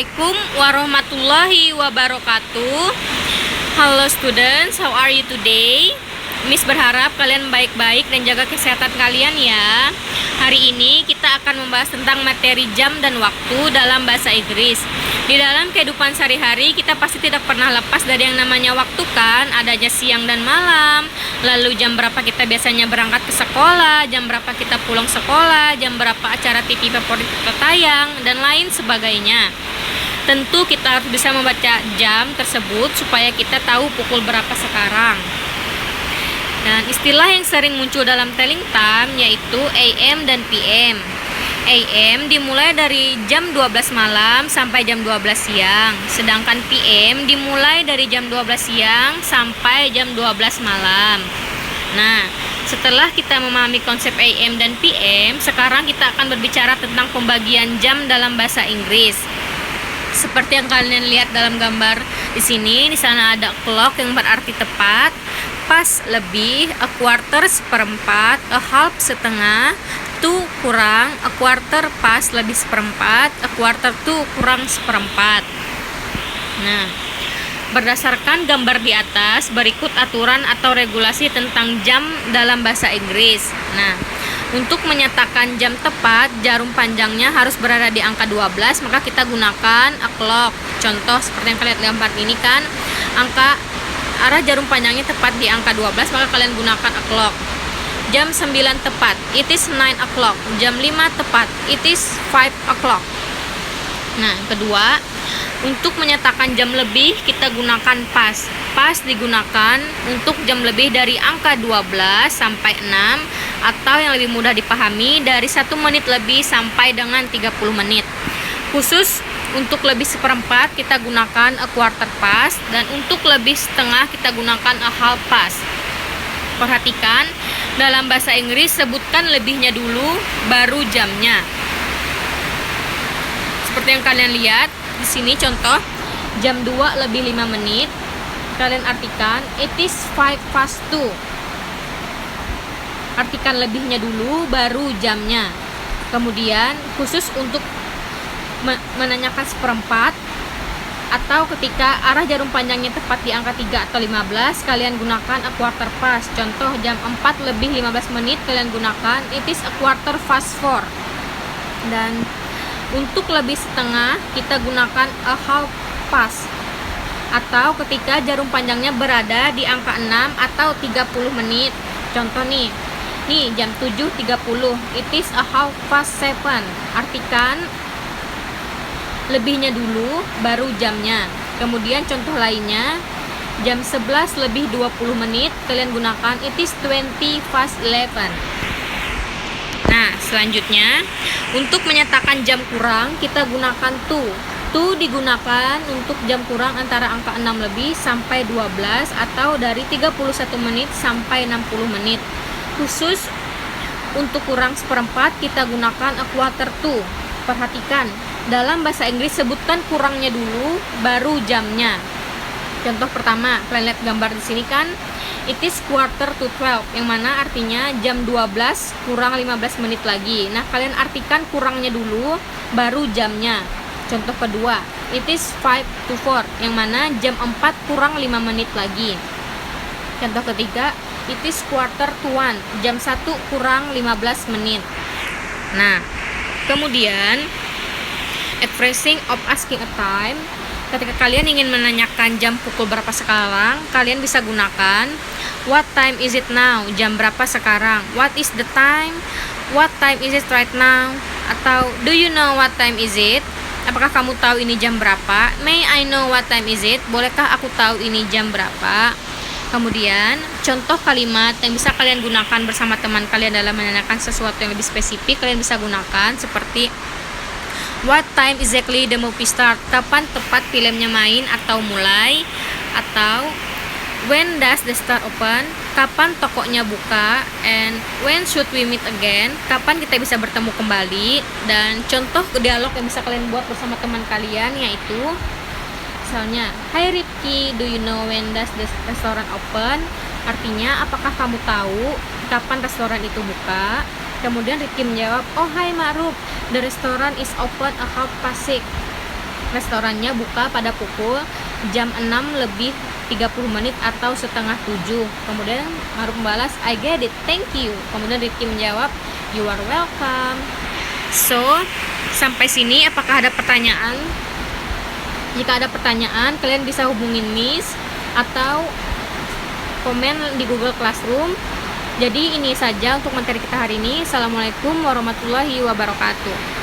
Assalamualaikum warahmatullahi wabarakatuh. Halo students, how are you today? Miss berharap kalian baik-baik dan jaga kesehatan kalian ya. Hari ini kita akan membahas tentang materi jam dan waktu dalam bahasa Inggris. Di dalam kehidupan sehari-hari kita pasti tidak pernah lepas dari yang namanya waktu kan. Adanya siang dan malam. Lalu jam berapa kita biasanya berangkat ke sekolah, jam berapa kita pulang sekolah, jam berapa acara TV favorit kita tayang, dan lain sebagainya. Tentu kita harus bisa membaca jam tersebut supaya kita tahu pukul berapa sekarang. Dan istilah yang sering muncul dalam telling time yaitu AM dan PM. AM dimulai dari jam 12 malam sampai jam 12 siang. Sedangkan PM dimulai dari jam 12 siang sampai jam 12 malam. Nah, setelah kita memahami konsep AM dan PM, sekarang kita akan berbicara tentang pembagian jam dalam bahasa Inggris. Seperti yang kalian lihat dalam gambar di sini, di sana ada clock yang berarti tepat, pas lebih, a quarter seperempat, a half setengah, two kurang, a quarter pas lebih seperempat, a quarter two kurang seperempat. Nah, berdasarkan gambar di atas, berikut aturan atau regulasi tentang jam dalam bahasa Inggris. Nah, untuk menyatakan jam tepat, jarum panjangnya harus berada di angka 12, maka kita gunakan a clock. Contoh seperti yang kalian lihat gambar ini kan, arah jarum panjangnya tepat di angka 12, maka kalian gunakan a clock. Jam 9 tepat, it is 9 o'clock. Jam 5 tepat, it is 5 o'clock. Nah, kedua, untuk menyatakan jam lebih kita gunakan pas. Pas digunakan untuk jam lebih dari angka 12 sampai 6, atau yang lebih mudah dipahami dari 1 menit lebih sampai dengan 30 menit. Khusus untuk lebih seperempat kita gunakan a quarter past, dan untuk lebih setengah kita gunakan a half past. Perhatikan, dalam bahasa Inggris sebutkan lebihnya dulu baru jamnya. Seperti yang kalian lihat di sini contoh jam 2 lebih 5 menit. Kalian artikan it is 5 past 2. Artikan lebihnya dulu baru jamnya. Kemudian khusus untuk menanyakan seperempat atau ketika arah jarum panjangnya tepat di angka 3 atau 15, kalian gunakan a quarter past. Contoh jam 4 lebih 15 menit kalian gunakan it is a quarter past 4. Dan untuk lebih setengah kita gunakan a half past. Atau ketika jarum panjangnya berada di angka 6 atau 30 menit. Contoh nih jam 7.30 it is a half past 7. Artikan lebihnya dulu baru jamnya. Kemudian contoh lainnya jam 11 lebih 20 menit kalian gunakan it is 20 past 11. Nah, selanjutnya untuk menyatakan jam kurang kita gunakan to. To digunakan untuk jam kurang antara angka 6 lebih sampai 12 atau dari 31 menit sampai 60 menit. Khusus untuk kurang seperempat kita gunakan a quarter to. Perhatikan, dalam bahasa Inggris sebutkan kurangnya dulu baru jamnya. Contoh pertama, kalian lihat gambar di sini kan, it is quarter to 12, yang mana artinya jam 12 kurang 15 menit lagi. Nah, kalian artikan kurangnya dulu baru jamnya. Contoh kedua, it is 5 to 4, yang mana jam 4 kurang 5 menit lagi. Contoh ketiga, it is quarter to 1, jam 1 kurang 15 menit. Nah, kemudian at phrasing of asking a time, ketika kalian ingin menanyakan jam pukul berapa sekarang, kalian bisa gunakan what time is it now, jam berapa sekarang. What is the time, what time is it right now. Atau do you know what time is it, apakah kamu tahu ini jam berapa. May I know what time is it, bolehkah aku tahu ini jam berapa. Kemudian contoh kalimat yang bisa kalian gunakan bersama teman kalian dalam menanyakan sesuatu yang lebih spesifik, kalian bisa gunakan seperti what time exactly the movie start, kapan tepat filmnya main atau mulai. Atau when does the store open, kapan tokonya buka. And when should we meet again, kapan kita bisa bertemu kembali. Dan contoh dialog yang bisa kalian buat bersama teman kalian yaitu misalnya, hi Rifki, do you know when does the restaurant open? Artinya, apakah kamu tahu kapan restoran itu buka? Kemudian Rifki menjawab, oh hi Ma'ruf, the restaurant is open a half past 6. restorannya buka pada pukul jam 6 lebih 30 menit atau setengah 7. Kemudian Maruf membalas, I get it, thank you. Kemudian Rifki menjawab, you are welcome. So, sampai sini apakah ada pertanyaan? Jika ada pertanyaan, kalian bisa hubungin Miss atau komen di Google Classroom. Jadi ini saja untuk materi kita hari ini. Assalamualaikum warahmatullahi wabarakatuh.